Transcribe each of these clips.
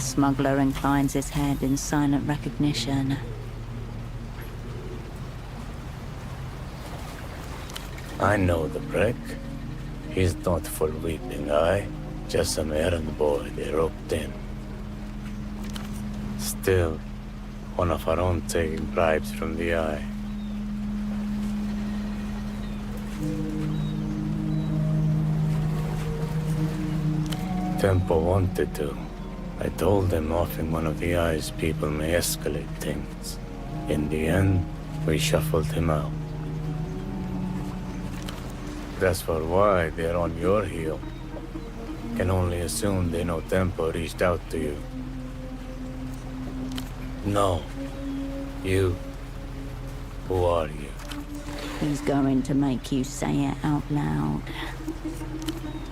smuggler inclines his head in silent recognition. I know the prick. He's not full weeping eye, just some errand boy they roped in. Still, one of our own taking bribes from the eye. Tempo wanted to. I told him offing one of the eye's people may escalate things. In the end, we shuffled him out. That's for why they're on your heel. Can only assume they know Tempo reached out to you. No. You. Who are you? He's going to make you say it out loud.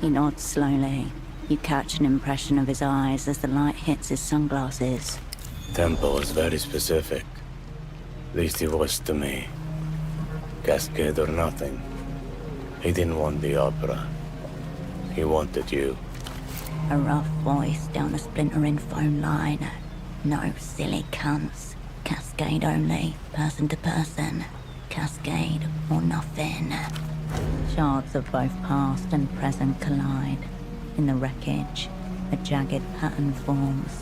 He nods slowly. You catch an impression of his eyes as the light hits his sunglasses. Tempo was very specific. At least he was to me. Cascade or nothing. He didn't want the opera. He wanted you. A rough voice down a splintering phone line. No silly cunts. Cascade only, person to person. Cascade or nothing. Shards of both past and present collide. In the wreckage, a jagged pattern forms.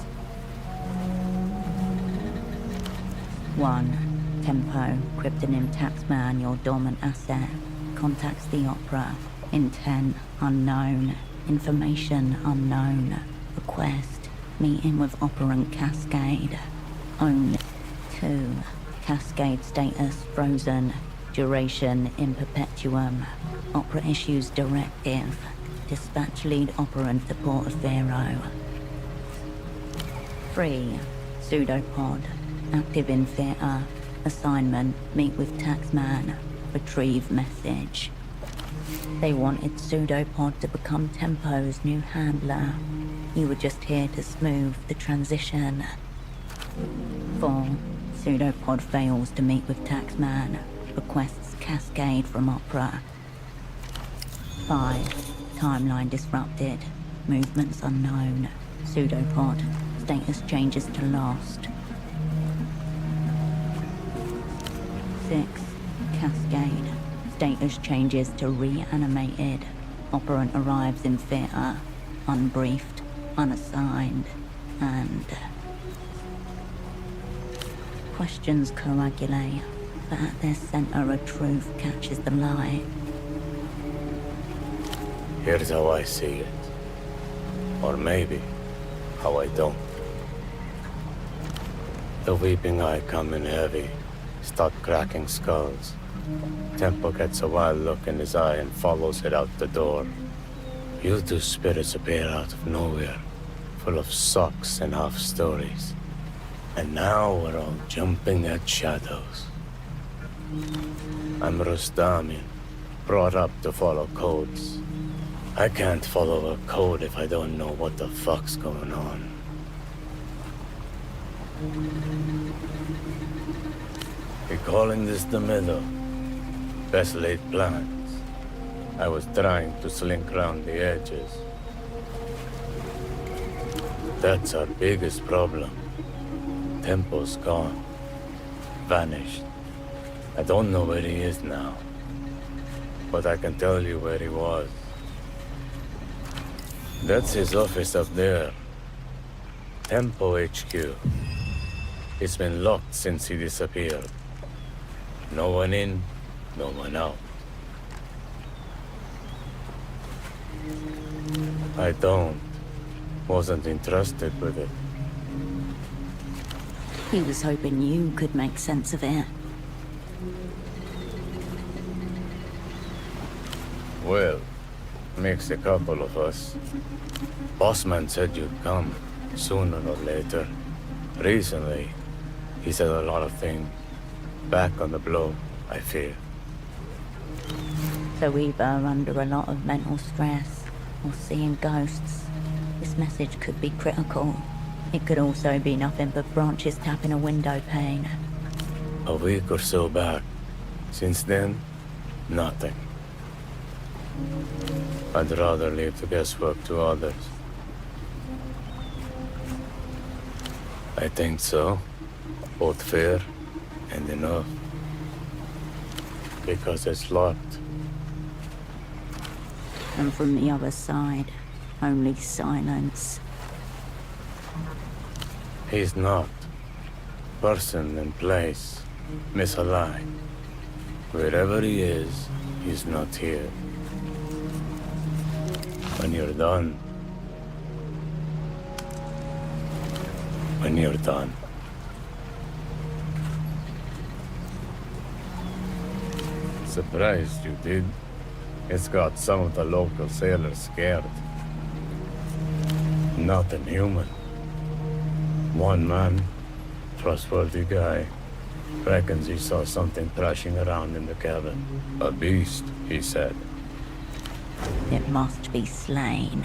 1. Tempo, Kryptonim taxman, your dormant asset. Contacts the opera. Intent unknown. Information unknown. Request, meeting with operant Cascade. Only. 2. Cascade status frozen. Duration in perpetuum. Opera issues directive. Dispatch lead operant to Portaferro. 3. Pseudopod. Active in theater. Assignment, meet with taxman. Retrieve message. They wanted Pseudopod to become Tempo's new handler. You were just here to smooth the transition. 4. Pseudopod fails to meet with taxman. Requests Cascade from Opera. 5. Timeline disrupted. Movements unknown. Pseudopod. Status changes to lost. 6. Cascade. Status changes to reanimated. Operant arrives in theater. Unbriefed. Unassigned. And... questions coagulate. But at their center, a truth catches the light. Here's how I see it. Or maybe, how I don't. The Weeping Eye come in heavy, start cracking skulls. Tempo gets a wild look in his eye and follows it out the door. You two spirits appear out of nowhere, full of socks and half-stories. And now we're all jumping at shadows. I'm Rustamin, brought up to follow codes. I can't follow a code if I don't know what the fuck's going on. We're calling this the middle. Best laid plans. I was trying to slink around the edges. That's our biggest problem. Tempo's gone. Vanished. I don't know where he is now. But I can tell you where he was. That's his office up there. Tempo HQ. It's been locked since he disappeared. No one in, no one out. I wasn't entrusted with it. He was hoping you could make sense of it. Well, makes a couple of us. Bossman said you'd come, sooner or later. Recently, he said a lot of things. Back on the blow, I fear. So either under a lot of mental stress, or seeing ghosts. This message could be critical. It could also be nothing but branches tapping a window pane. A week or so back. Since then, nothing. I'd rather leave the guesswork to others. I think so. Both fair and enough. Because it's locked. And from the other side, only silence. He's not. Person and place misaligned. Wherever he is, he's not here. When you're done. When you're done. Surprised you did. It's got some of the local sailors scared. Nothing human. One man, trustworthy guy, reckons he saw something thrashing around in the cabin. A beast, he said. It must be slain.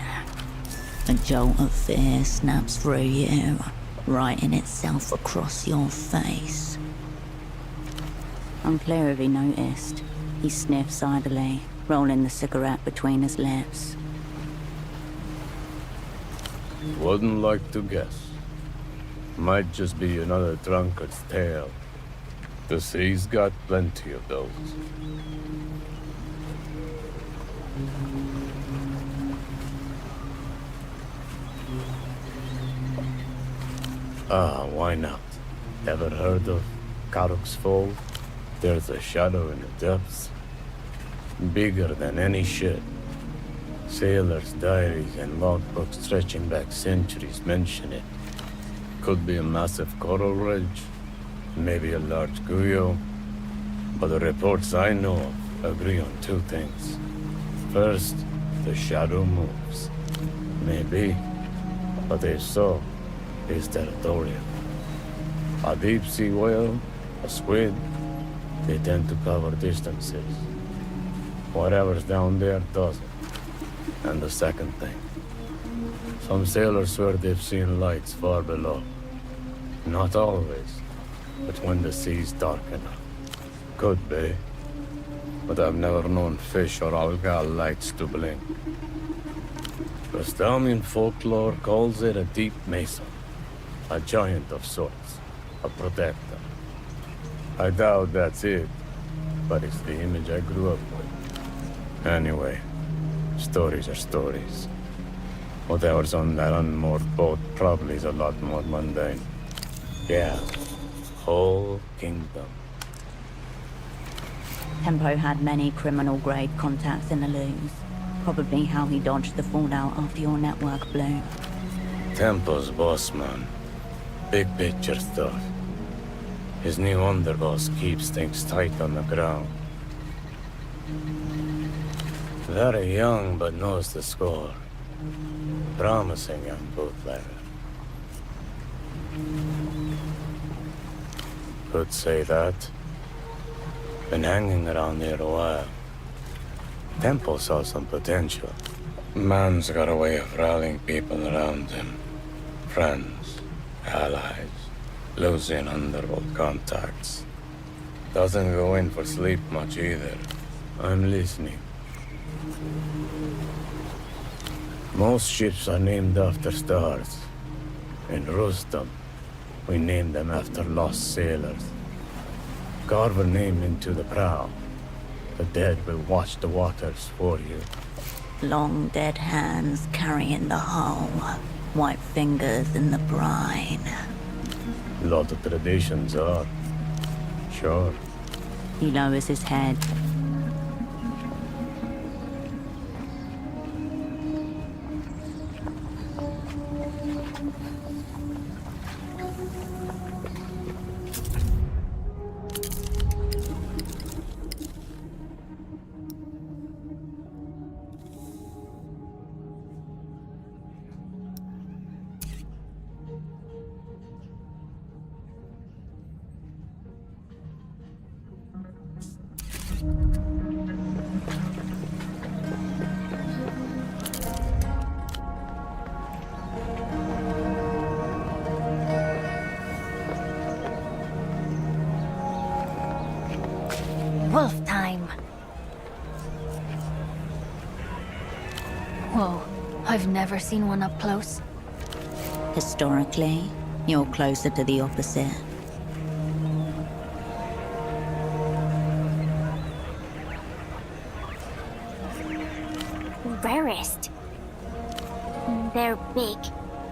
A jolt of fear snaps through you, writing itself across your face. Unclear if he noticed. He sniffs idly, rolling the cigarette between his lips. Wouldn't like to guess. Might just be another drunkard's tale. The sea's got plenty of those. Why not? Ever heard of Karuk's Fall? There's a shadow in the depths. Bigger than any ship. Sailors' diaries and logbooks stretching back centuries mention it. Could be a massive coral ridge, maybe a large guyo. But the reports I know of agree on two things. First, the shadow moves. Maybe, but if so, it's territorial. A deep-sea whale, a squid, they tend to cover distances. Whatever's down there does it. And the second thing. Some sailors swear they've seen lights far below. Not always, but when the sea's dark enough. Could be. But I've never known fish or algal lights to blink. Rastamian folklore calls it a deep mesa. A giant of sorts. A protector. I doubt that's it, but it's the image I grew up with. Anyway, stories are stories. Whatever's on that unmoored boat probably is a lot more mundane. Yeah, whole kingdom. Tempo had many criminal-grade contacts in the loos. Probably how he dodged the fallout after your network blew. Tempo's boss man. Big picture stuff. His new underboss keeps things tight on the ground. Very young, but knows the score. Promising young bootlegger. Could say that. Been hanging around here a while. Tempo saw some potential. Man's got a way of rallying people around him. Friends, allies, losing underworld contacts. Doesn't go in for sleep much either. I'm listening. Most ships are named after stars. In Rustam, we named them after lost sailors. Carve a name into the prow. The dead will watch the waters for you. Long dead hands carrying the hull. White fingers in the brine. Lot of traditions are. Sure. He lowers his head. Wolf time. Whoa, I've never seen one up close. Historically, You're closer to the opposite. Rarest. They're big,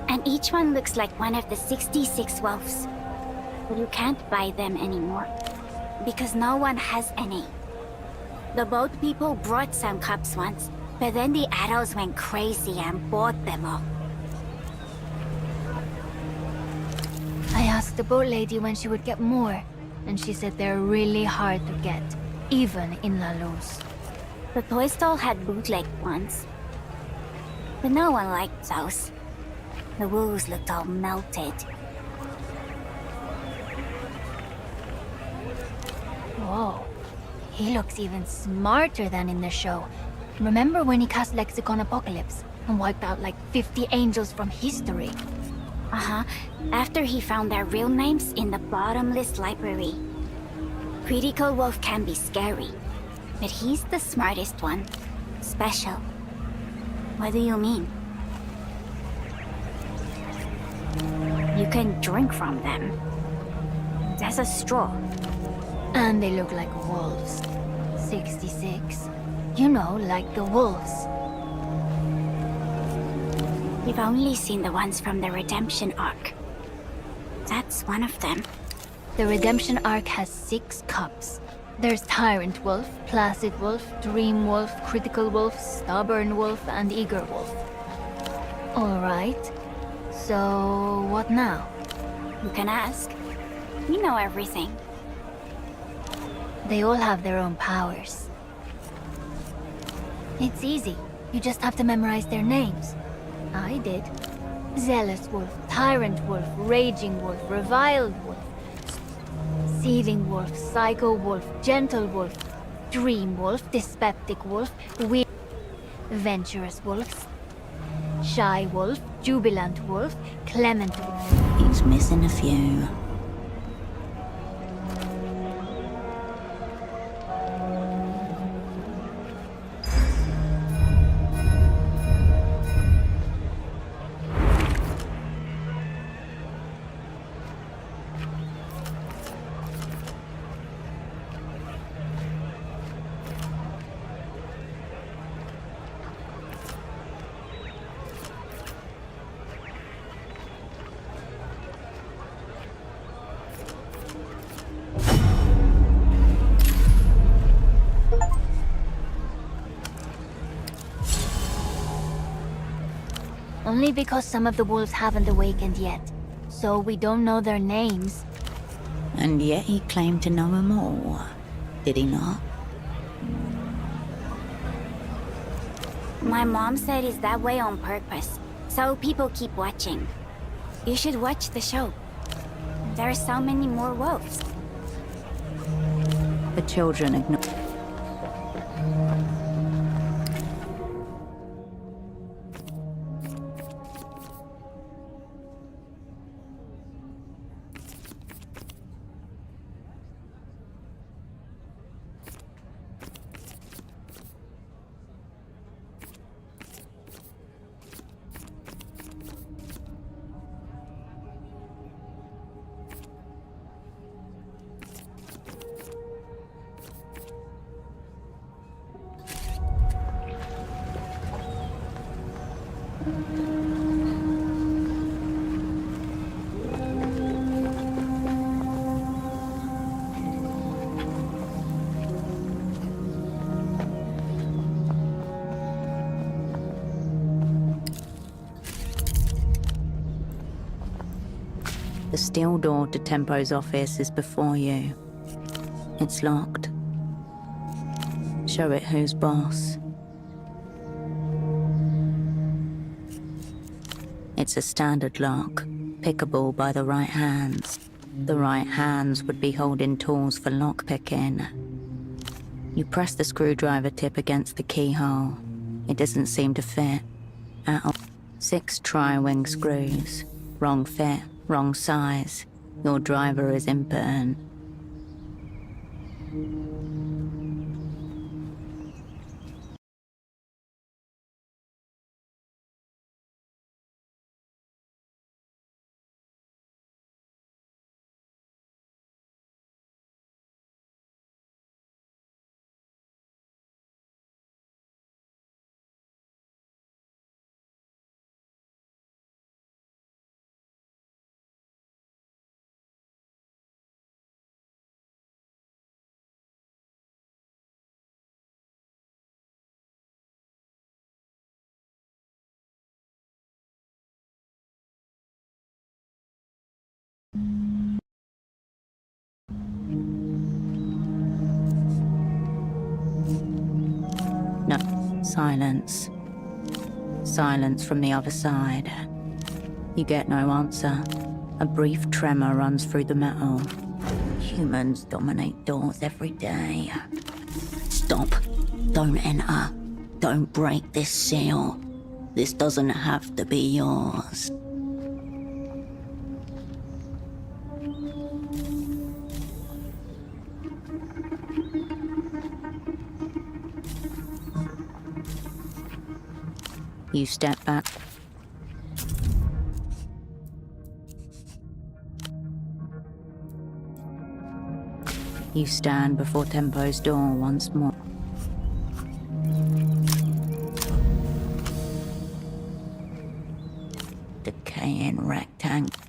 and each one looks like one of the 66 wolves. But you can't buy them anymore, because no one has any. The boat people brought some cups once, but then the adults went crazy and bought them all. I asked the boat lady when she would get more, and she said they're really hard to get, even in La Luz. The toy stall had bootleg ones, but no one liked those. The wolves looked all melted. Whoa. He looks even smarter than in the show. Remember when he cast Lexicon Apocalypse and wiped out like 50 angels from history? Uh-huh, after he found their real names in the bottomless library. Critical Wolf can be scary, but he's the smartest one. Special. What do you mean? You can drink from them. There's a straw. And they look like wolves. 66. You know, like the wolves. We've only seen the ones from the Redemption Arc. That's one of them. The Redemption Arc has 6 cups. There's Tyrant Wolf, Placid Wolf, Dream Wolf, Critical Wolf, Stubborn Wolf, and Eager Wolf. Alright. So, what now? You can ask. We know everything. They all have their own powers. It's easy. You just have to memorize their names. I did. Zealous Wolf, Tyrant Wolf, Raging Wolf, Reviled Wolf, Seething Wolf, Psycho Wolf, Gentle Wolf, Dream Wolf, Dyspeptic Wolf, Weird, Venturous Wolves, Shy Wolf, Jubilant Wolf, Clement Wolf. He's missing a few. Only because some of the wolves haven't awakened yet. So we don't know their names. And yet he claimed to know them all. Did he not? My mom said it's that way on purpose, so people keep watching. You should watch the show. There are so many more wolves. The children ignore. The steel door to Tempo's office is before you. It's locked. Show it who's boss. It's a standard lock, pickable by the right hands. The right hands would be holding tools for lockpicking. You press the screwdriver tip against the keyhole. It doesn't seem to fit at all. 6 tri-wing screws. Wrong fit, wrong size. Your driver is impotent. Silence. Silence from the other side. You get no answer. A brief tremor runs through the metal. Humans dominate doors every day. Stop. Don't enter. Don't break this seal. This doesn't have to be yours. You step back. You stand before Tempo's door once more. Decaying rectangle.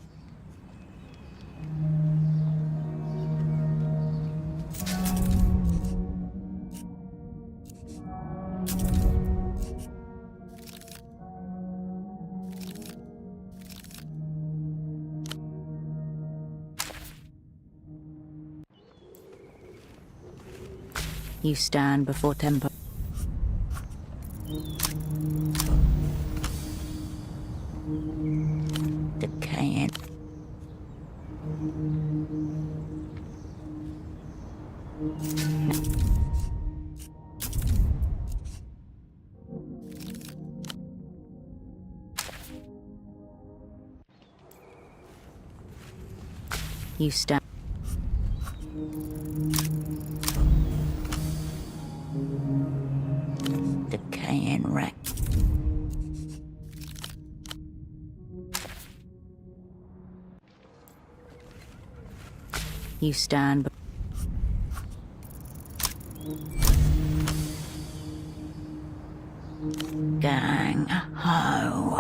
You stand before Tempo. Decaying. You stand. Decaying wreck. You stand. Gang ho.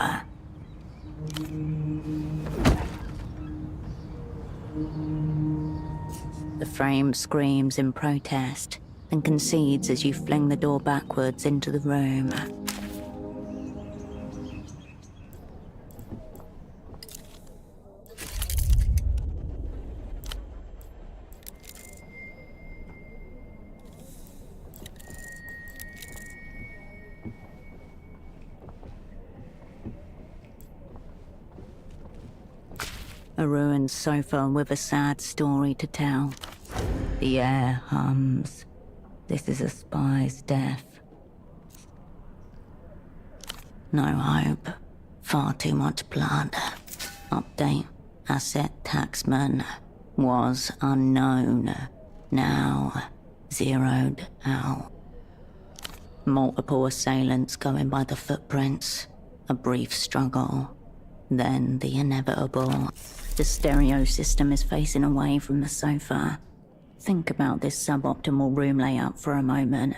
The frame screams in protest and concedes as you fling the door backwards into the room. A ruined sofa with a sad story to tell. The air hums. This is a spy's death. No hope. Far too much blood. Update. Asset taxman. Was unknown. Now zeroed out. Multiple assailants going by the footprints. A brief struggle. Then the inevitable. The stereo system is facing away from the sofa. Think about this suboptimal room layout for a moment.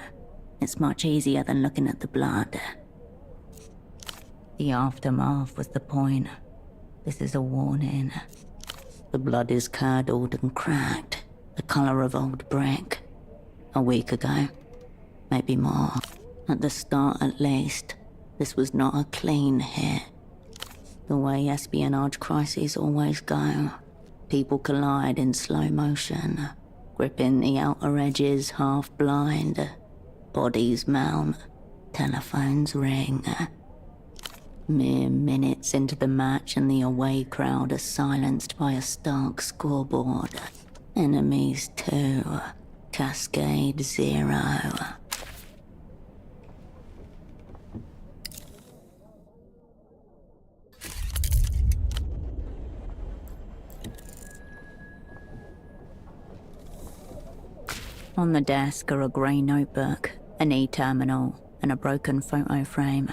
It's much easier than looking at the blood. The aftermath was the point. This is a warning. The blood is curdled and cracked, the color of old brick. A week ago, maybe more. At the start at least, this was not a clean hit. The way espionage crises always go. People collide in slow motion, gripping the outer edges half blind. Bodies mount, telephones ring. Mere minutes into the match and the away crowd are silenced by a stark scoreboard. Enemies 2, Cascade 0. On the desk are a grey notebook, an e-terminal, and a broken photo frame.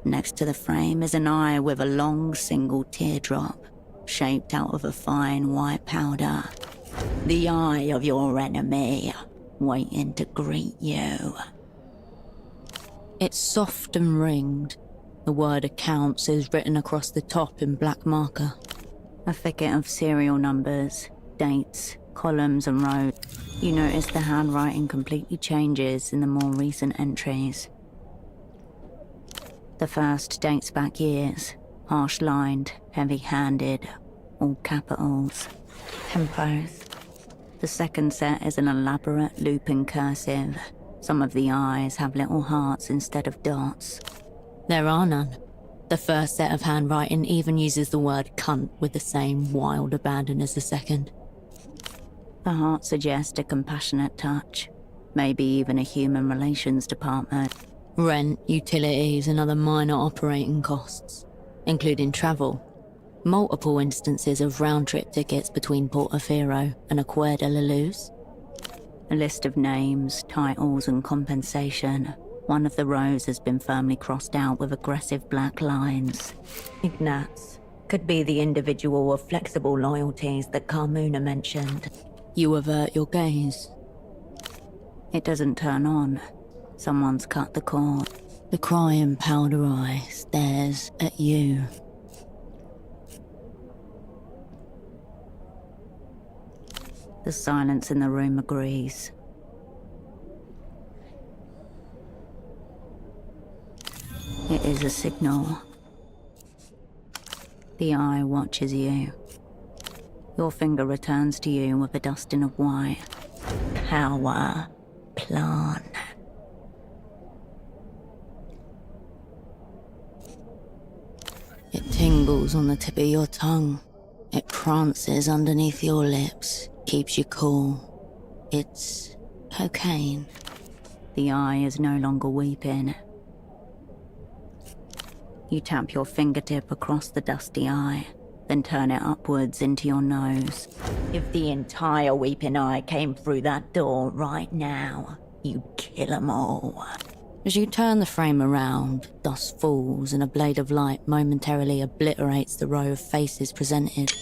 Next to the frame is an eye with a long single teardrop, shaped out of a fine white powder. The eye of your enemy, waiting to greet you. It's soft and ringed. The word accounts is written across the top in black marker. A thicket of serial numbers, dates, columns and rows. You notice the handwriting completely changes in the more recent entries. The first dates back years, harsh-lined, heavy-handed, all capitals. Tempos. The second set is an elaborate looping cursive, Some of the eyes have little hearts instead of dots. There are none. The first set of handwriting even uses the word cunt with the same wild abandon as the second. The heart suggests a compassionate touch, maybe even a human relations department. Rent, utilities, and other minor operating costs, including travel. Multiple instances of round-trip tickets between Portofino and Acquia de la Luz. A list of names, titles, and compensation. One of the rows has been firmly crossed out with aggressive black lines. Ignatz could be the individual of flexible loyalties that Carmuna mentioned. You avert your gaze. It doesn't turn on. Someone's cut the cord. The crying powder eye stares at you. The silence in the room agrees. It is a signal. The eye watches you. Your finger returns to you with a dusting of white. Power plan. It tingles on the tip of your tongue. It prances underneath your lips, keeps you cool. It's cocaine. The eye is no longer weeping. You tap your fingertip across the dusty eye, then turn it upwards into your nose. If the entire weeping eye came through that door right now, you'd kill 'em all. As you turn the frame around, dust falls and a blade of light momentarily obliterates the row of faces presented.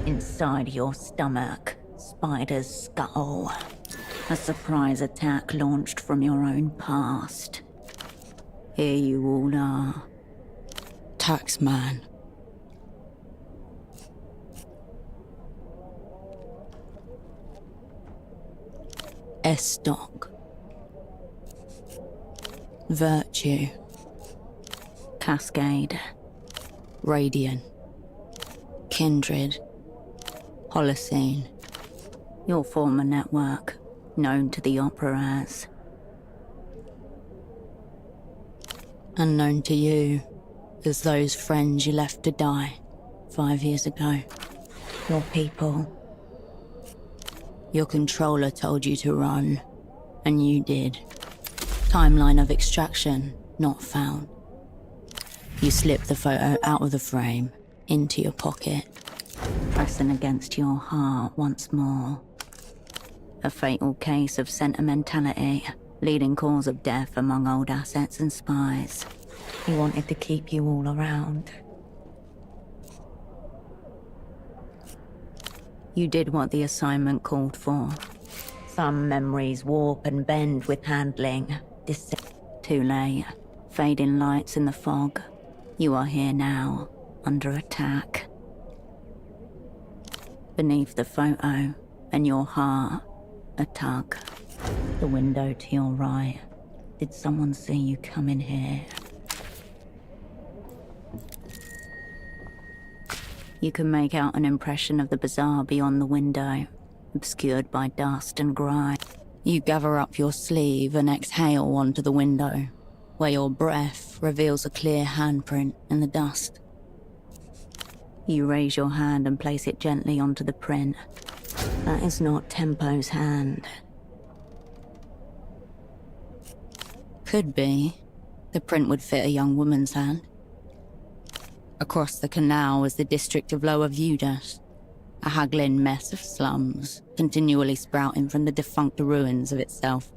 Inside your stomach, spider's skull. A surprise attack launched from your own past. Here you all are. Taxman. Estoc. Virtue. Cascade. Radiant. Kindred. Holocene. Your former network, known to the Opera as. Unknown to you, as those friends you left to die 5 years ago. Your people. Your controller told you to run, and you did. Timeline of extraction not found. You slipped the photo out of the frame, into your pocket. Pressing against your heart once more. A fatal case of sentimentality, leading cause of death among old assets and spies. He wanted to keep you all around. You did what the assignment called for. Some memories warp and bend with handling. Too late. Fading lights in the fog. You are here now, under attack. Beneath the photo, and your heart, a tug. The window to your right. Did someone see you come in here? You can make out an impression of the bazaar beyond the window, obscured by dust and grime. You gather up your sleeve and exhale onto the window, where your breath reveals a clear handprint in the dust. You raise your hand and place it gently onto the print. That is not Tempo's hand. Could be. The print would fit a young woman's hand. Across the canal is the district of Lower Vudas, a haggling mess of slums, continually sprouting from the defunct ruins of itself.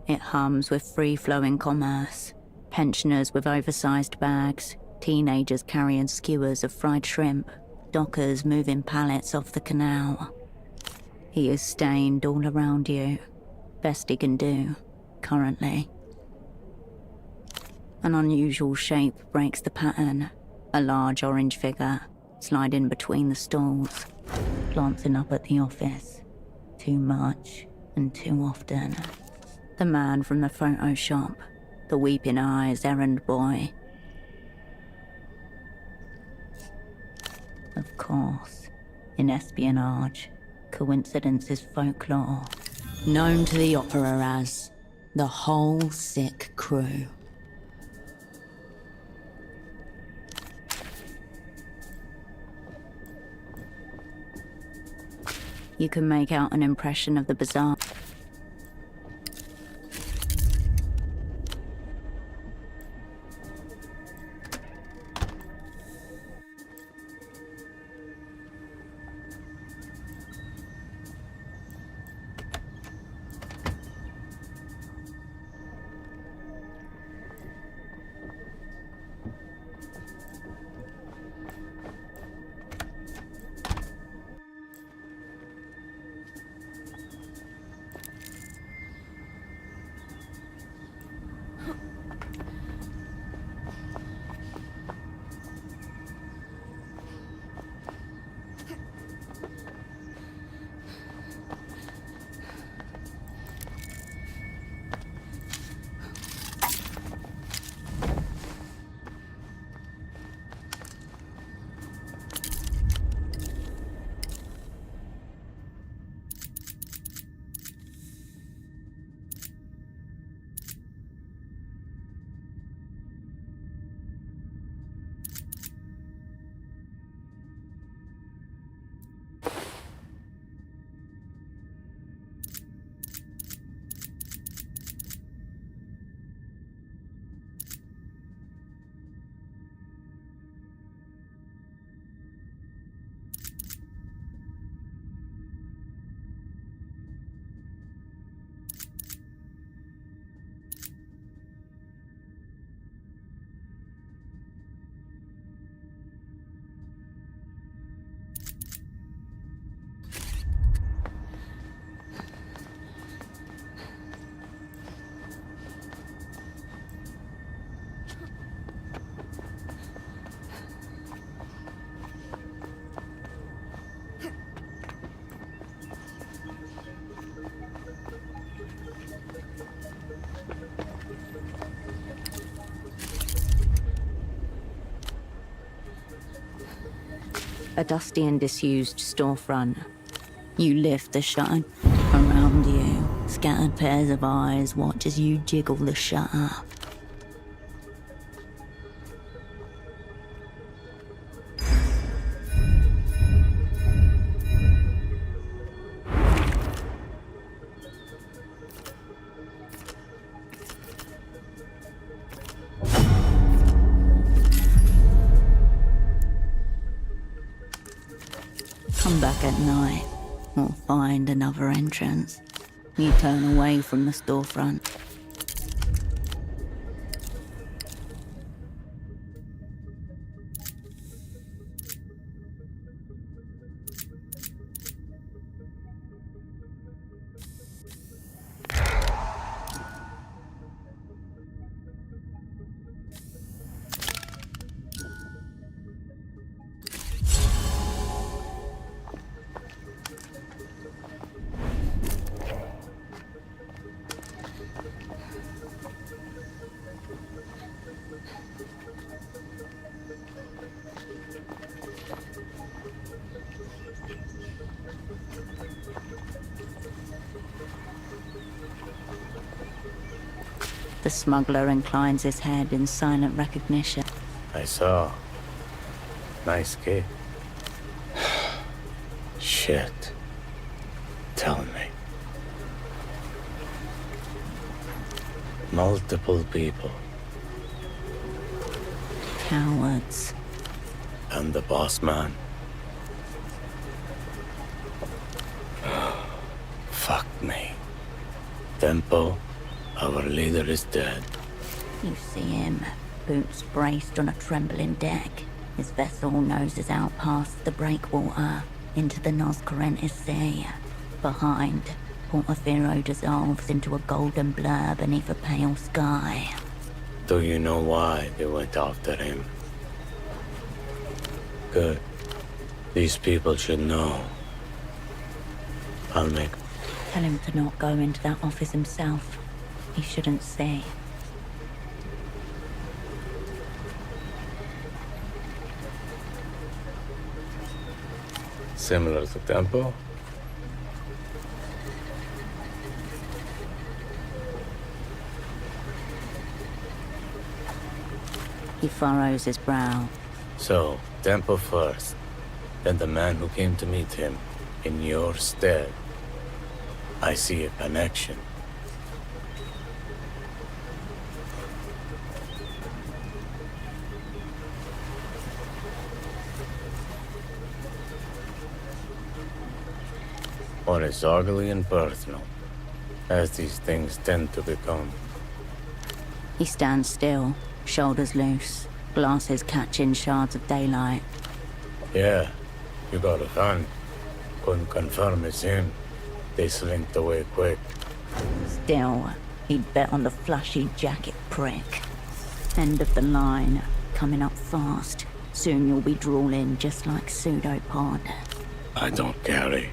It hums with free-flowing commerce. Pensioners with oversized bags, teenagers carrying skewers of fried shrimp, dockers moving pallets off the canal. He is stained all around you. Best he can do, currently. An unusual shape breaks the pattern. A large orange figure, sliding between the stalls, glancing up at the office. Too much and too often. The man from the photo shop, the weeping eyes errand boy. Of course, in espionage, Coincidence is folklore. Known to the opera as the Whole Sick Crew. You can make out an impression of the bazaar. A dusty and disused storefront. You lift the shutter. Around you, scattered pairs of eyes watch as you jiggle the shutter. Come back at night, or find another entrance. You turn away from the storefront. The smuggler inclines his head in silent recognition. I saw. Nice kid. Shit. Tell me. Multiple people. Cowards. And the boss man. Fuck me. Tempo, our leader is dead. You see him, boots braced on a trembling deck. His vessel noses out past the breakwater into the Noscorrentes Sea. Behind, Portofino dissolves into a golden blur beneath a pale sky. Do you know why they went after him? Good. These people should know. I'll make... Tell him to not go into that office himself. He shouldn't see. Similar to Tempo? furrows his brow. So, Tempo first, then the man who came to meet him, in your stead. I see a connection. Or it's ugly and personal, as these things tend to become. He stands still, shoulders loose, glasses catching shards of daylight. Yeah, you got a gun. Couldn't confirm it's him. They slinked away quick. Still, he'd bet on the flashy jacket prick. End of the line, coming up fast. Soon you'll be drooling just like Pseudopod. I don't carry.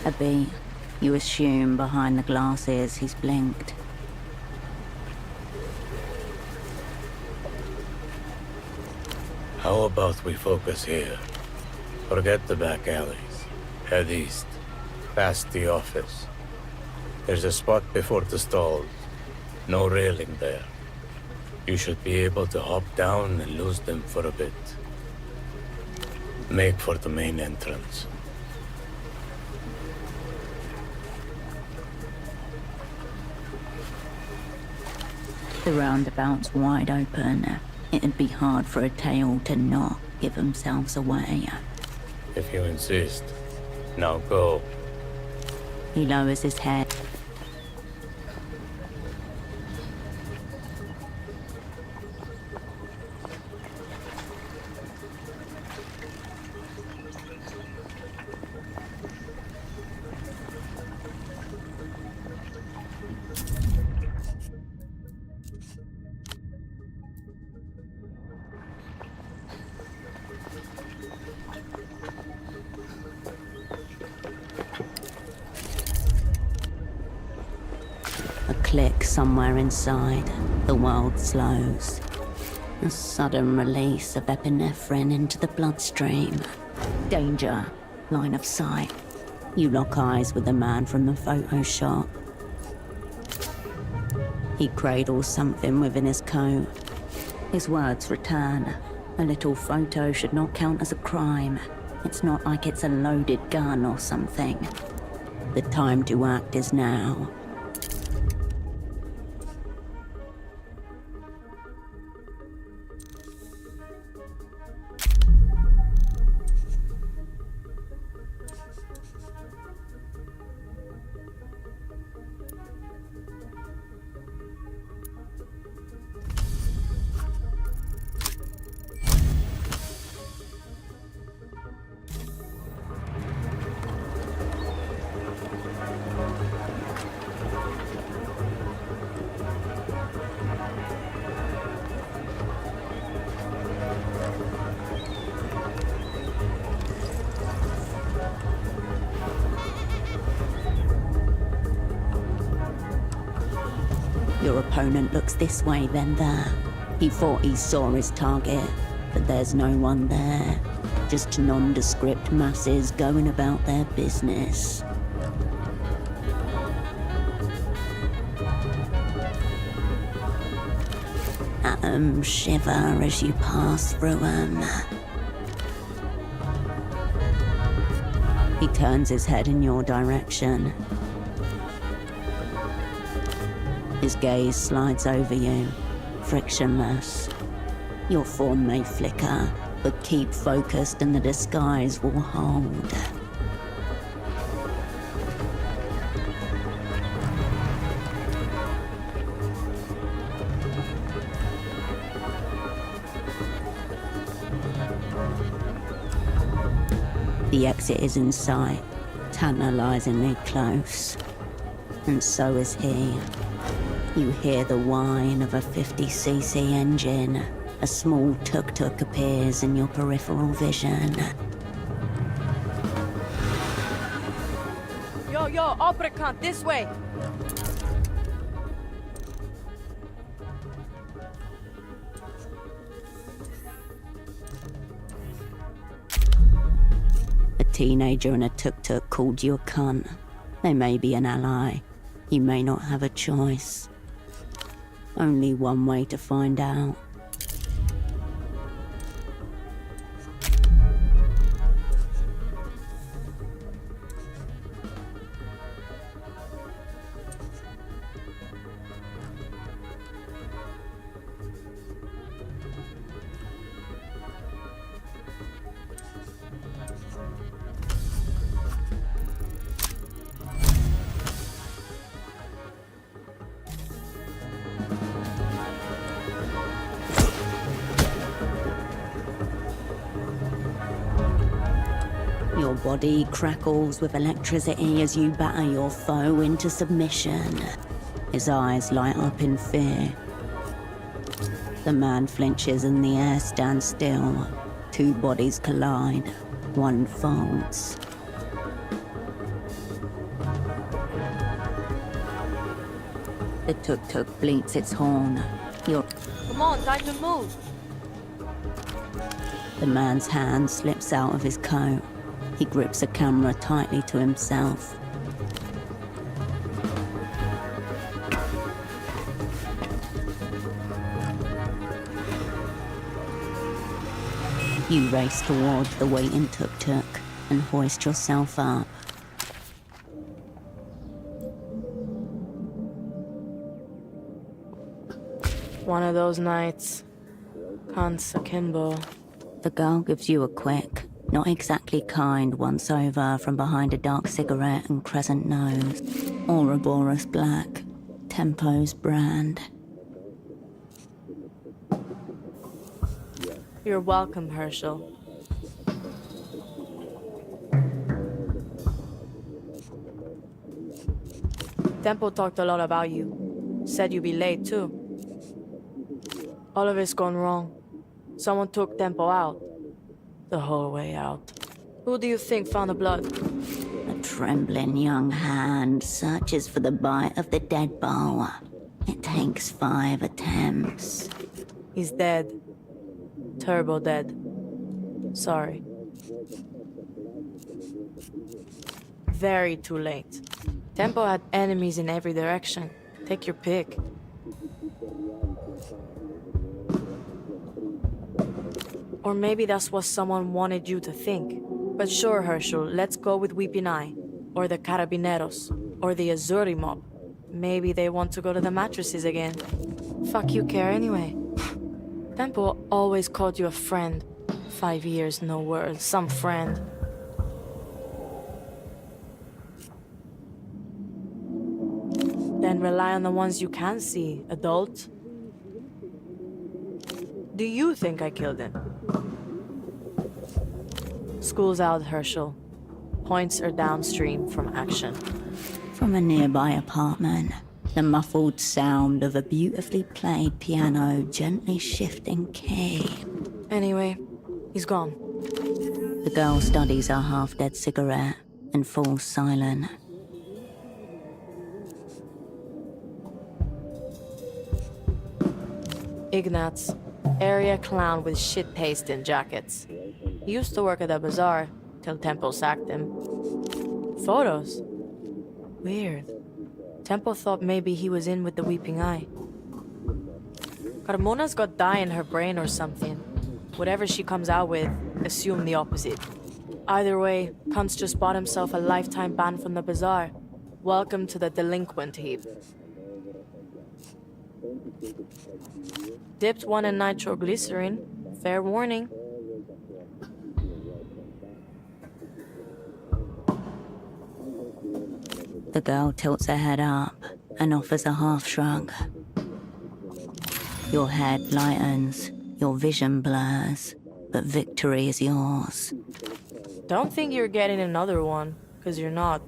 A beat. You assume behind the glasses he's blinked. How about we focus here? Forget the back alleys. Head east, past the office. There's a spot before the stalls. No railing there. You should be able to hop down and lose them for a bit. Make for the main entrance. The roundabout's wide open. It'd be hard for a tail to not give themselves away. If you insist. Now go. He lowers his head. A click somewhere inside. The world slows. A sudden release of epinephrine into the bloodstream. Danger. Line of sight. You lock eyes with the man from the photo shop. He cradles something within his coat. His words return. A little photo should not count as a crime. It's not like it's a loaded gun or something. The time to act is now. Your opponent looks this way, then there. He thought he saw his target, but there's no one there. Just nondescript masses going about their business. Atoms shiver as you pass through them. He turns his head in your direction. His gaze slides over you, frictionless. Your form may flicker, but keep focused and the disguise will hold. The exit is in sight, tantalizingly close. And so is he. You hear the whine of a 50cc engine. A small tuk-tuk appears in your peripheral vision. Yo, uppercut, this way! A teenager in a tuk-tuk called you a cunt. They may be an ally. You may not have a choice. Only one way to find out. Your body crackles with electricity as you batter your foe into submission. His eyes light up in fear. The man flinches and the air stands still. Two bodies collide. One folds. The tuk-tuk bleats its horn. Come on, time to move. The man's hand slips out of his coat. He grips a camera tightly to himself. You race towards the waiting tuk-tuk and hoist yourself up. One of those nights. Hans akimbo. The girl gives you a quick, not exactly kind once over from behind a dark cigarette and crescent nose. Ouroboros Black, Tempo's brand. You're welcome, Herschel. Tempo talked a lot about you. Said you'd be late, too. All of it's gone wrong. Someone took Tempo out. The whole way out. Who do you think found the blood? A trembling young hand searches for the bite of the dead bow. It takes 5 attempts. He's dead. Turbo dead. Sorry. Very too late. Tempo had enemies in every direction. Take your pick. Or maybe that's what someone wanted you to think. But sure, Herschel, let's go with Weeping Eye. Or the Carabineros. Or the Azzurri mob. Maybe they want to go to the mattresses again. Fuck you care anyway. Tempo always called you a friend. 5 years, no word. Some friend. Then rely on the ones you can see, adult. Do you think I killed him? School's out, Herschel. Points are downstream from action. From a nearby apartment, the muffled sound of a beautifully played piano gently shifting key. Anyway, he's gone. The girl studies her half-dead cigarette and falls silent. Ignatz, area clown with shit taste in jackets. He used to work at the bazaar till Tempo sacked him. Photos? Weird. Tempo thought maybe he was in with the Weeping Eye. Carmona's got dye in her brain or something. Whatever she comes out with, assume the opposite. Either way, Kuntz just bought himself a lifetime ban from the bazaar. Welcome to the delinquent heap. Dipped one in nitroglycerin. Fair warning. The girl tilts her head up and offers a half shrug. Your head lightens, your vision blurs, but victory is yours. Don't think you're getting another one, because you're not.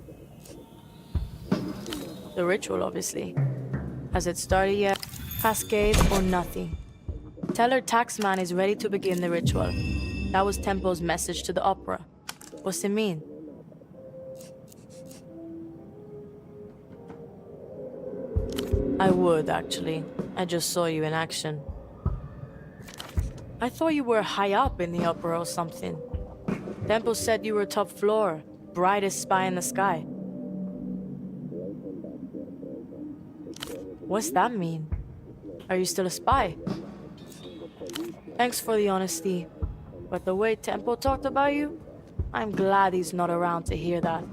The ritual, obviously. Has it started yet? Cascade or nothing. Tell her Taxman is ready to begin the ritual. That was Tempo's message to the opera. What's it mean? I would, actually. I just saw you in action. I thought you were high up in the opera or something. Tempo said you were top floor, brightest spy in the sky. What's that mean? Are you still a spy? Thanks for the honesty. But the way Tempo talked about you, I'm glad he's not around to hear that.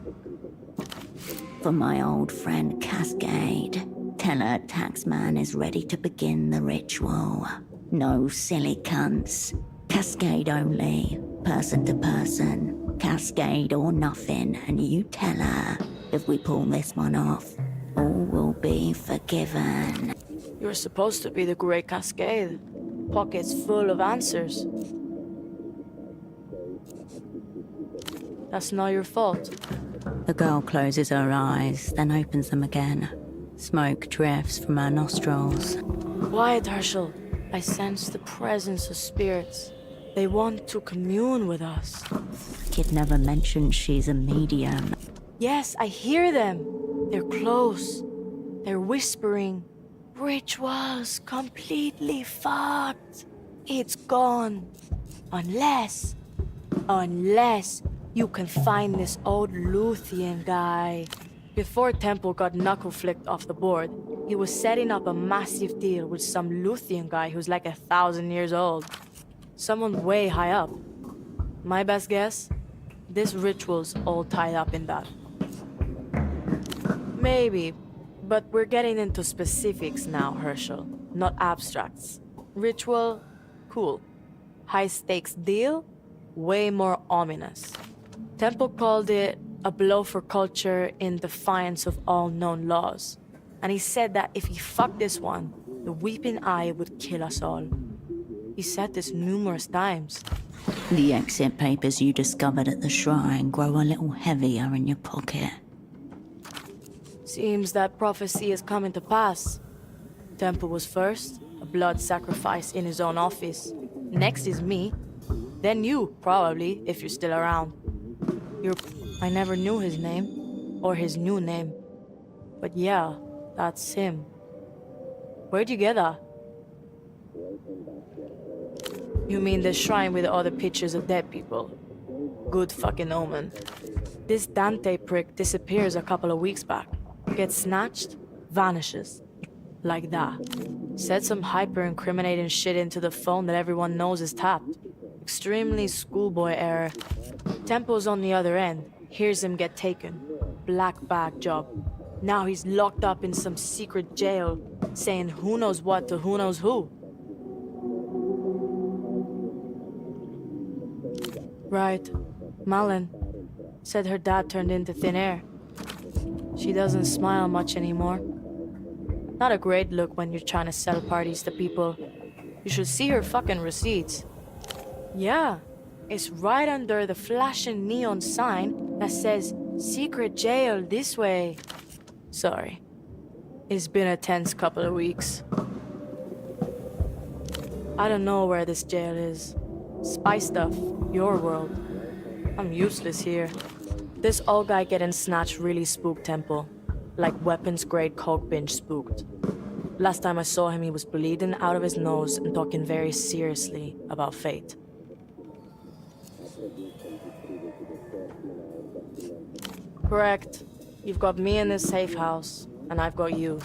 For my old friend Cascade, tell her Taxman is ready to begin the ritual. No silly cunts. Cascade only. Person to person. Cascade or nothing. And you tell her, if we pull this one off, all will be forgiven. You're supposed to be the Great Cascade. Pockets full of answers. That's not your fault. The girl closes her eyes, then opens them again. Smoke drifts from her nostrils. Quiet, Herschel. I sense the presence of spirits. They want to commune with us. Kid never mentioned she's a medium. Yes, I hear them. They're close. They're whispering. Ritual's completely fucked. It's gone. Unless you can find this old Luthien guy. Before Temple got knuckle flicked off the board, he was setting up a massive deal with some Luthien guy who's like 1,000 years old. Someone way high up. My best guess? This ritual's all tied up in that. Maybe, but we're getting into specifics now, Herschel, not abstracts. Ritual, cool. High stakes deal, way more ominous. Temple called it a blow for culture in defiance of all known laws. And he said that if he fucked this one, the Weeping Eye would kill us all. He said this numerous times. The exit papers you discovered at the shrine grow a little heavier in your pocket. Seems that prophecy is coming to pass. Temple was first, a blood sacrifice in his own office. Next is me. Then you, probably, if you're still around. I never knew his name, or his new name. But yeah, that's him. Where'd you get that? You mean the shrine with all the pictures of dead people? Good fucking omen. This Dante prick disappears a couple of weeks back. Gets snatched, vanishes. Like that. Said some hyper-incriminating shit into the phone that everyone knows is tapped. Extremely schoolboy error. Tempo's on the other end. Hears him get taken. Black bag job. Now he's locked up in some secret jail, saying who knows what to who knows who. Right. Malin. Said her dad turned into thin air. She doesn't smile much anymore. Not a great look when you're trying to sell parties to people. You should see her fucking receipts. Yeah, it's right under the flashing neon sign that says, "Secret jail this way." Sorry. It's been a tense couple of weeks. I don't know where this jail is. Spy stuff, your world. I'm useless here. This old guy getting snatched really spooked Temple. Like weapons-grade coke binge spooked. Last time I saw him, he was bleeding out of his nose and talking very seriously about fate. Correct. You've got me in this safe house, and I've got you.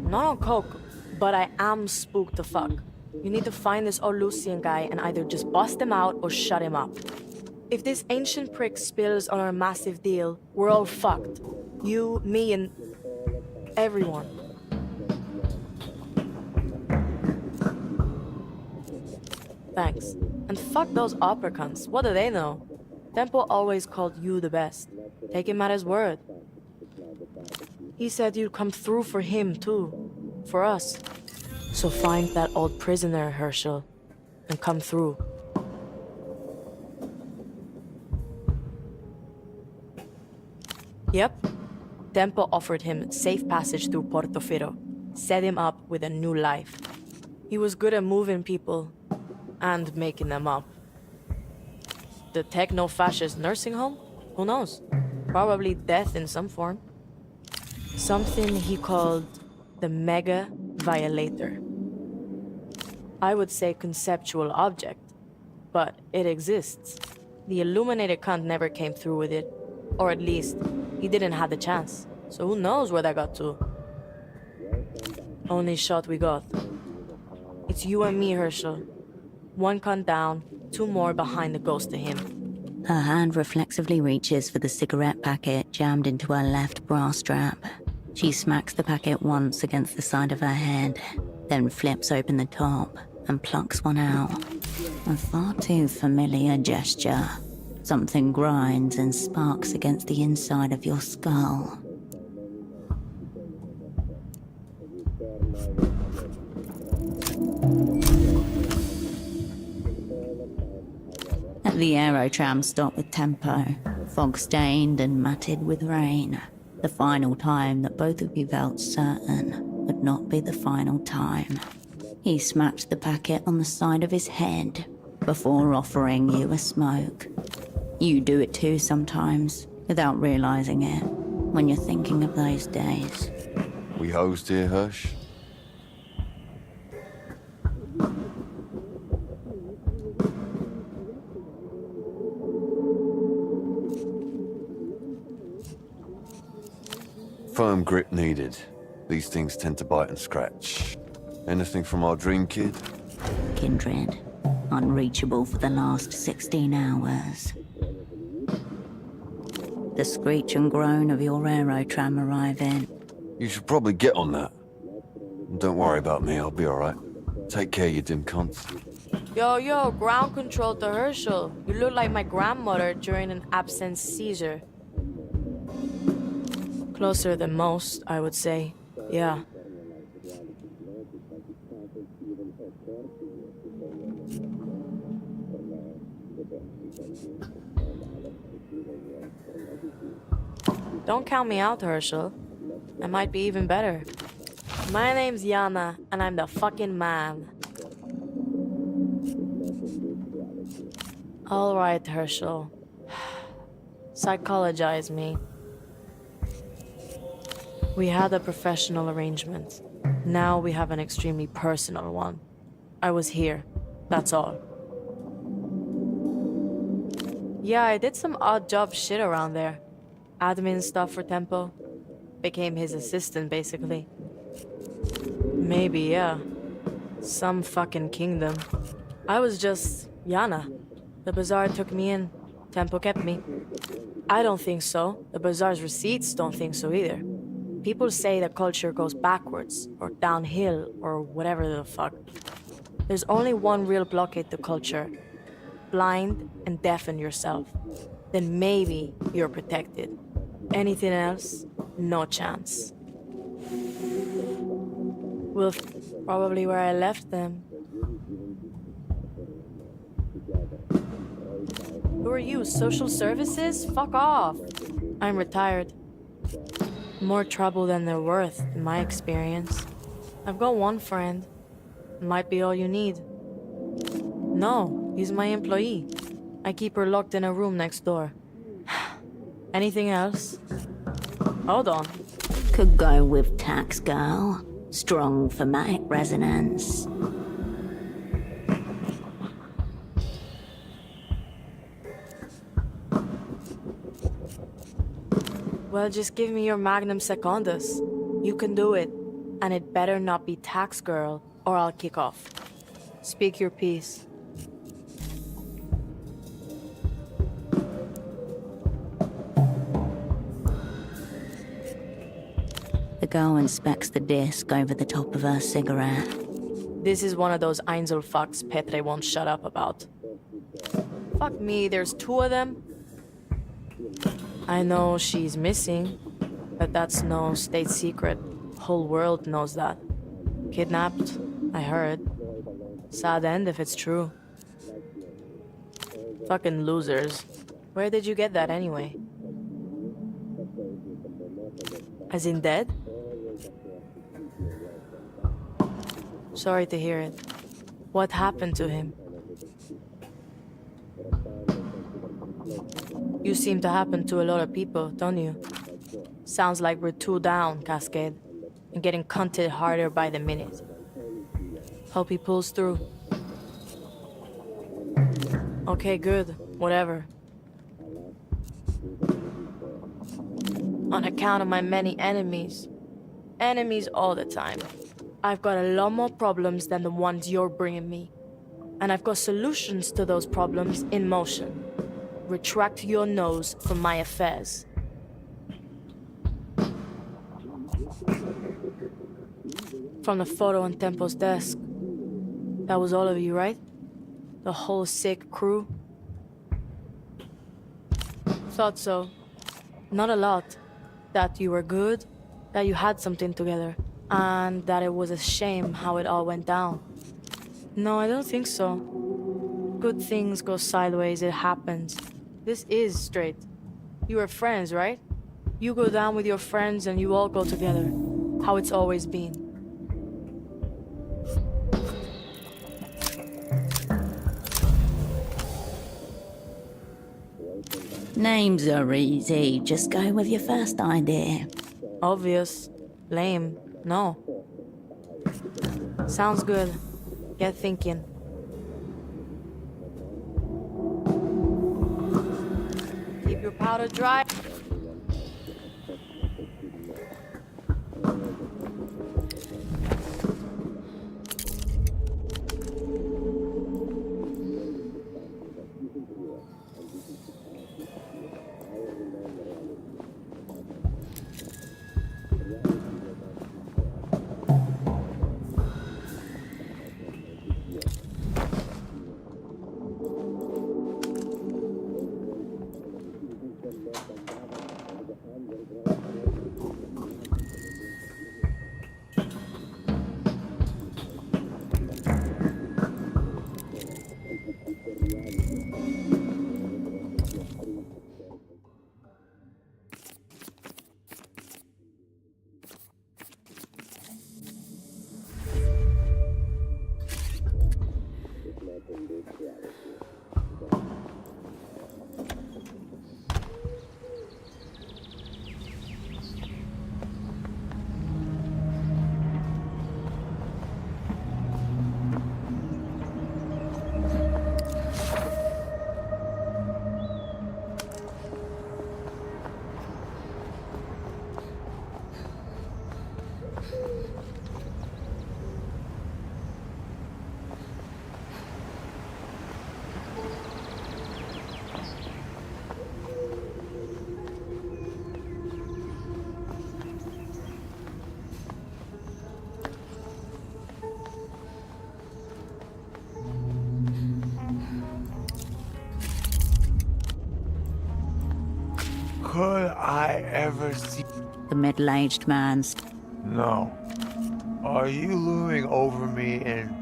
Not on coke, but I am spooked to fuck. You need to find this old Lucian guy and either just bust him out or shut him up. If this ancient prick spills on our massive deal, we're all fucked. You, me, and everyone. Thanks. And fuck those opera cunts. What do they know? Tempo always called you the best. Take him at his word. He said you'd come through for him, too. For us. So find that old prisoner, Herschel, and come through. Yep. Tempo offered him safe passage through Portofino, set him up with a new life. He was good at moving people, and making them up. The techno-fascist nursing home? Who knows? Probably death in some form. Something he called the Mega Violator. I would say conceptual object, but it exists. The illuminated cunt never came through with it, or at least, he didn't have the chance. So who knows where that got to? Only shot we got. It's you and me, Herschel. One gun down, two more behind the ghost of him. Her hand reflexively reaches for the cigarette packet jammed into her left bra strap. She smacks the packet once against the side of her head, then flips open the top and plucks one out. A far too familiar gesture. Something grinds and sparks against the inside of your skull. The aerotram stopped with tempo, fog-stained and matted with rain. The final time that both of you felt certain would not be the final time. He smacked the packet on the side of his head before offering you a smoke. You do it too sometimes, without realizing it, when you're thinking of those days. We hosed here, Hush? Firm grip needed. These things tend to bite and scratch. Anything from our dream kid? Kindred, unreachable for the last 16 hours. The screech and groan of your aerotram arriving. You should probably get on that. Don't worry about me, I'll be alright. Take care, you dim cunts. Yo, ground control to Herschel. You look like my grandmother during an absence seizure. Closer than most, I would say. Yeah. Don't count me out, Herschel. I might be even better. My name's Yana, and I'm the fucking man. All right, Herschel. Psychologize me. We had a professional arrangement. Now we have an extremely personal one. I was here. That's all. Yeah, I did some odd job shit around there. Admin stuff for Tempo. Became his assistant, basically. Maybe, yeah. Some fucking kingdom. I was just Yana. The bazaar took me in. Tempo kept me. I don't think so. The bazaar's receipts don't think so either. People say the culture goes backwards, or downhill, or whatever the fuck. There's only one real blockade to culture. Blind and deafen yourself. Then maybe you're protected. Anything else, no chance. Well, probably where I left them. Who are you, social services? Fuck off. I'm retired. More trouble than they're worth, in my experience. I've got one friend. Might be all you need. No, he's my employee. I keep her locked in a room next door. Anything else? Hold on. Could go with tax girl. Strong thematic resonance. Well, just give me your magnum secundus. You can do it. And it better not be tax girl, or I'll kick off. Speak your piece. The girl inspects the disc over the top of her cigarette. This is one of those Einzel fucks Petre won't shut up about. Fuck me, there's two of them? I know she's missing, but that's no state secret. Whole world knows that. Kidnapped, I heard. Sad end if it's true. Fucking losers. Where did you get that anyway? As in dead? Sorry to hear it. What happened to him? You seem to happen to a lot of people, don't you? Sounds like we're two down, Cascade. And getting cunted harder by the minute. Hope he pulls through. Okay, good. Whatever. On account of my many enemies. Enemies all the time. I've got a lot more problems than the ones you're bringing me. And I've got solutions to those problems in motion. Retract your nose from my affairs. From the photo on Tempo's desk, that was all of you, right? The whole sick crew? Thought so. Not a lot. That you were good, that you had something together, and that it was a shame how it all went down. No, I don't think so. Good things go sideways, it happens. This is straight. You were friends, right? You go down with your friends and you all go together. How it's always been. Names are easy. Just go with your first idea. Obvious. Lame. No. Sounds good. Get thinking. Keep your powder dry. Could I ever see... The middle-aged man's. No. Are you looming over me in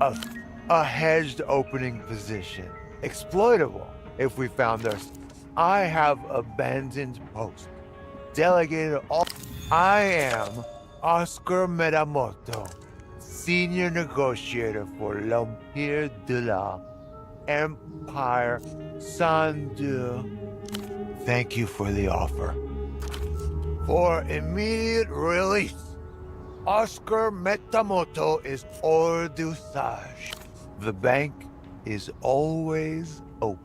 a hedged opening position? Exploitable, if we found us. I have abandoned post. Delegated all... I am Oscar Metamoto, senior negotiator for L'Empire de la Empire Sandu. Thank you for the offer. For immediate release, Oscar Metamoto is hors d'usage. The bank is always open.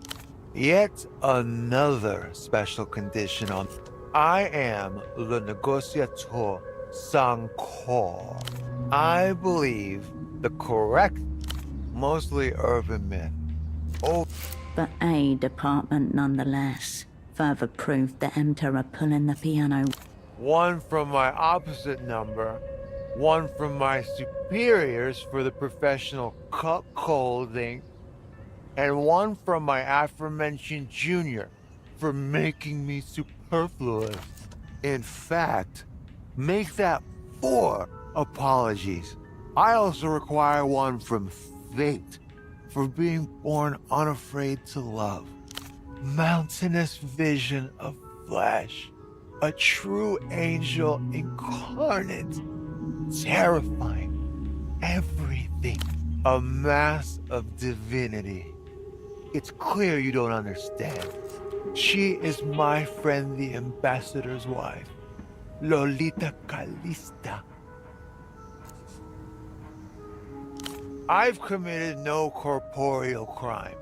Yet another special condition on... I am le négociateur sans corps. I believe the correct, mostly urban myth. Oh, But a department nonetheless. Further proof the Emperor pulling the piano. one from my opposite number, one from my superiors for the professional cuckolding, and one from my aforementioned junior for making me superfluous. In fact, make that 4 apologies. I also require one from fate for being born unafraid to love. Mountainous vision of flesh, a true angel incarnate, terrifying everything, a mass of divinity. It's clear you don't understand. She is my friend, the ambassador's wife, Lolita Calista. I've committed no corporeal crime.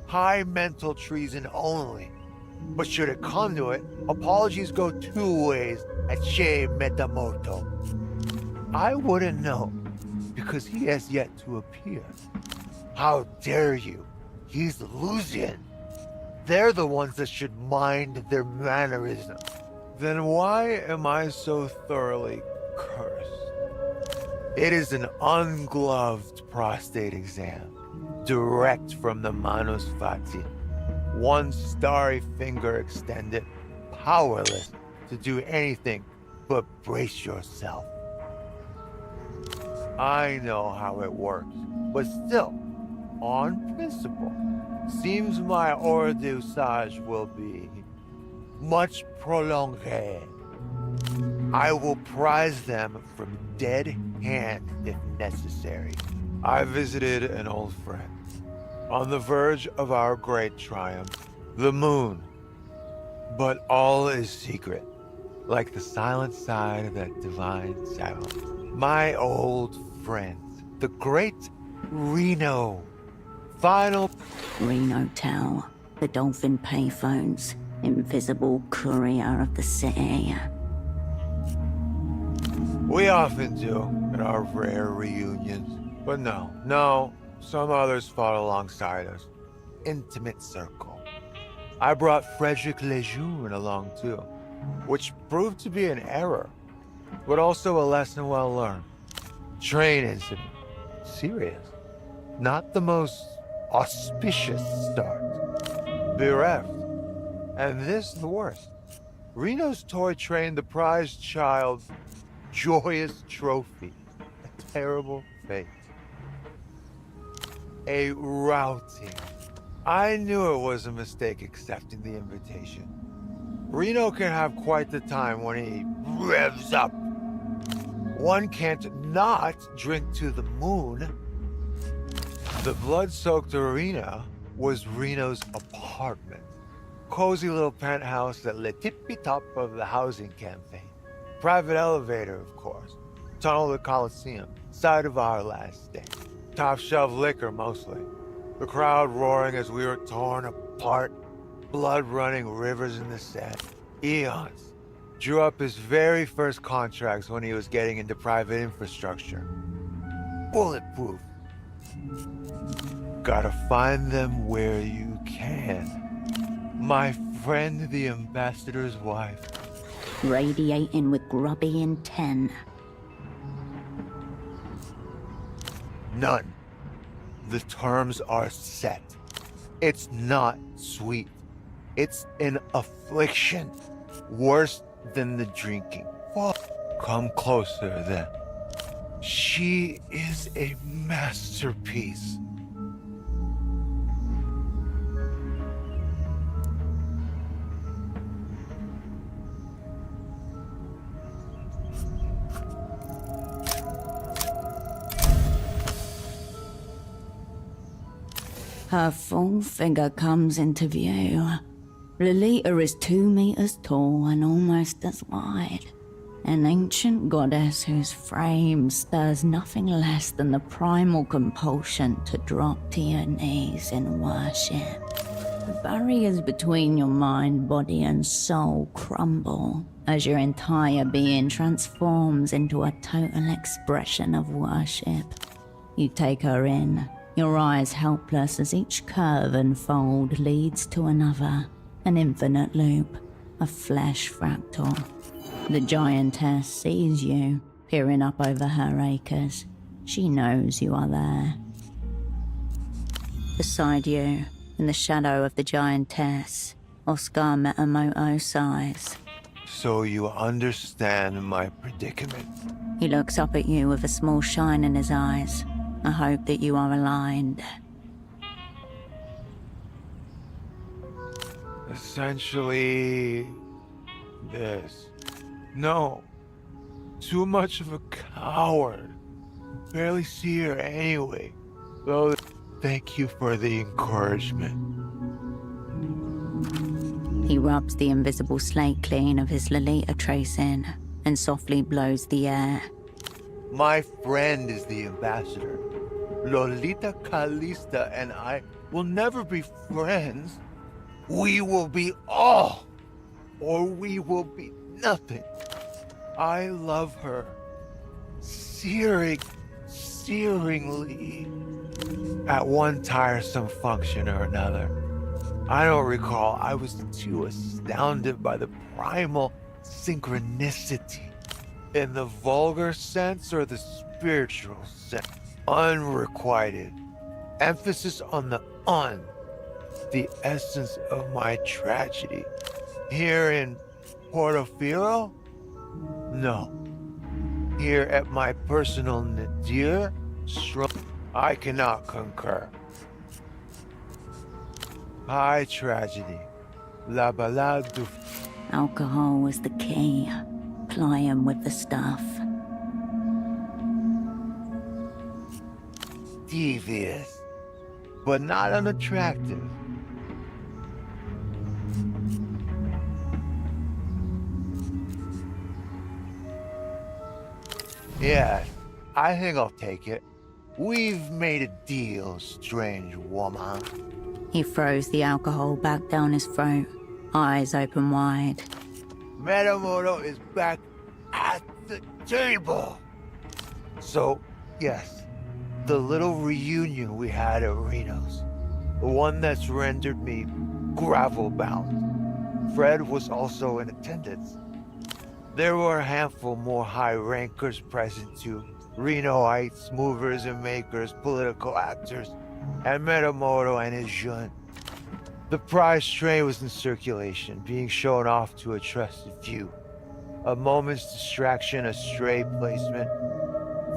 High mental treason only. But should it come to it, apologies go 2 ways at Che Metamoto. I wouldn't know because he has yet to appear. How dare you? He's Lusian. They're the ones that should mind their mannerisms. Then why am I so thoroughly cursed? It is an ungloved prostate exam, direct from the Manus Fati. One starry finger extended, powerless to do anything but brace yourself. I know how it works, but still, on principle, seems my hors d'usage will be much prolonged. I will prize them from dead hand if necessary. I visited an old friend on the verge of our great triumph, the moon. But all is secret, like the silent side of that divine sound. My old friend, the great Reno. Final Reno Tower, the Dolphin payphones, invisible courier of the city. We often do at our rare reunions. But no, some others fought alongside us. Intimate circle. I brought Frederick Lejeune along too, which proved to be an error, but also a lesson well learned. Train incident. Serious. Not the most auspicious start. Bereft. And this the worst. Reno's toy trained the prized child's joyous trophy. A terrible fate. A routing. I knew it was a mistake accepting the invitation. Reno can have quite the time when he revs up. One can't not drink to the moon. The blood-soaked arena was Reno's apartment. Cozy little penthouse at the tippy-top of the housing campaign. Private elevator, of course. Tunnel to the Coliseum. Site of our last stay. Top shelf liquor, mostly. The crowd roaring as we were torn apart. Blood running rivers in the sand. Eons. Drew up his very first contracts when he was getting into private infrastructure. Bulletproof. Gotta find them where you can. My friend, the ambassador's wife. Radiating with grubby intent. None. The terms are set. It's not sweet. It's an affliction. Worse than the drinking. Come closer then. She is a masterpiece. Her full figure comes into view. Lolita is 2 meters tall and almost as wide. An ancient goddess whose frame stirs nothing less than the primal compulsion to drop to your knees in worship. The barriers between your mind, body, and soul crumble as your entire being transforms into a total expression of worship. You take her in, your eyes helpless as each curve and fold leads to another, an infinite loop, a flesh fractal. The giantess sees you, peering up over her acres. She knows you are there. Beside you, in the shadow of the giantess, Oscar Metamoto sighs. So you understand my predicament. He looks up at you with a small shine in his eyes. I hope that you are aligned. Essentially, this. No. Too much of a coward. Barely see her anyway. Though, thank you for the encouragement. He rubs the invisible slate clean of his Lolita tracing and softly blows the air. My friend is the ambassador. Lolita Calista and I will never be friends. We will be all, or we will be nothing. I love her. Searing endearingly at one tiresome function or another. I don't recall. I was too astounded by the primal synchronicity. In the vulgar sense or the spiritual sense? Unrequited. Emphasis on the un. The essence of my tragedy. Here in Portofino? No. Here at my personal nadir? I cannot concur. High tragedy. La balade du... Alcohol was the key. Ply him with the stuff. Devious, but not unattractive. Yes, I think I'll take it. We've made a deal, strange woman. He throws the alcohol back down his throat, eyes open wide. Metamoto is back at the table. So, yes, the little reunion we had at Reno's, the one that's rendered me gravel-bound. Fred was also in attendance. There were a handful more high rankers present too. Renoites, movers and makers, political actors, and Metamoto and his jun. The prize train was in circulation, being shown off to a trusted few. A moment's distraction, a stray placement.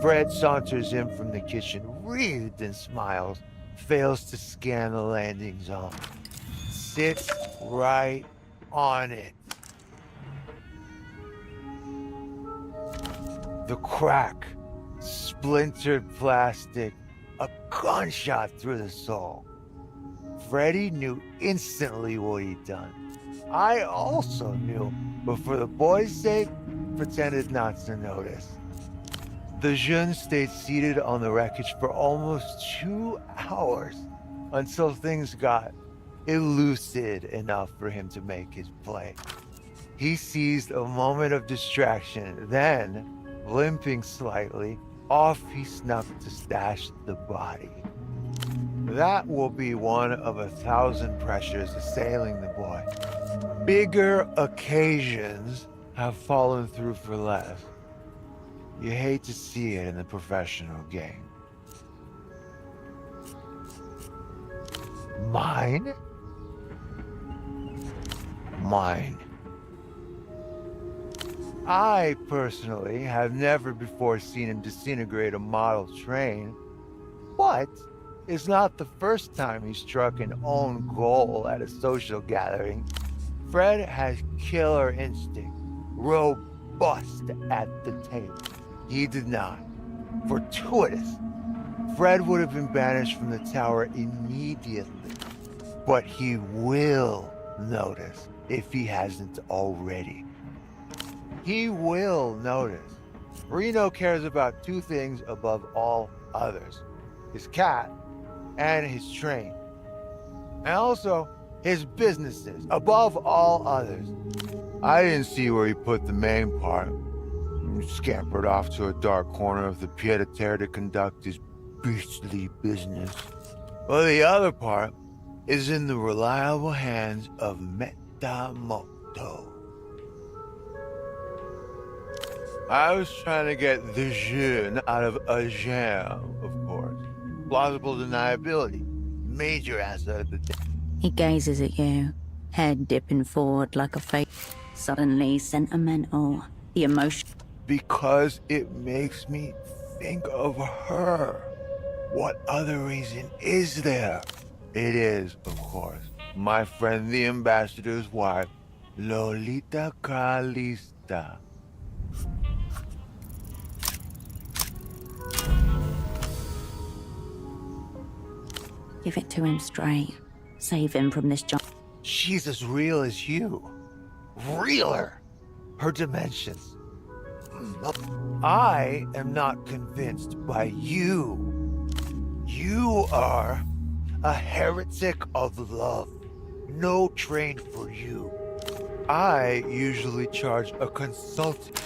Fred saunters in from the kitchen, wreathed in smiles, fails to scan the landing zone. Sits right on it. The crack, splintered plastic, a gunshot through the soul. Freddy knew instantly what he'd done. I also knew, but for the boys' sake, pretended not to notice. The jeune stayed seated on the wreckage for almost 2 hours, until things got elusive enough for him to make his play. He seized a moment of distraction, then, limping slightly, off he snuck to stash the body. That will be one of 1,000 pressures assailing the boy. Bigger occasions have fallen through for less. You hate to see it in the professional game. Mine? Mine. I, personally, have never before seen him disintegrate a model train, but it's not the first time he struck an own goal at a social gathering. Fred has killer instinct, robust at the table. He did not. Fortuitous. Fred would have been banished from the tower immediately, but he will notice if he hasn't already. He will notice. Reno cares about 2 things above all others. His cat and his train. And also, his businesses, above all others. I didn't see where he put the main part. He scampered off to a dark corner of the pied-à-terre to conduct his beastly business. Well, the other part is in the reliable hands of Metamoto. I was trying to get the jeune out of a jam, of course. Plausible deniability. Major asset of the day. He gazes at you, head dipping forward like a fake. Suddenly sentimental. The emotion. Because it makes me think of her. What other reason is there? It is, of course, my friend the ambassador's wife, Lolita Calista. Give it to him straight. Save him from this job. She's as real as you. Realer. Her dimensions. I am not convinced by you. You are a heretic of love. No train for you. I usually charge a consultant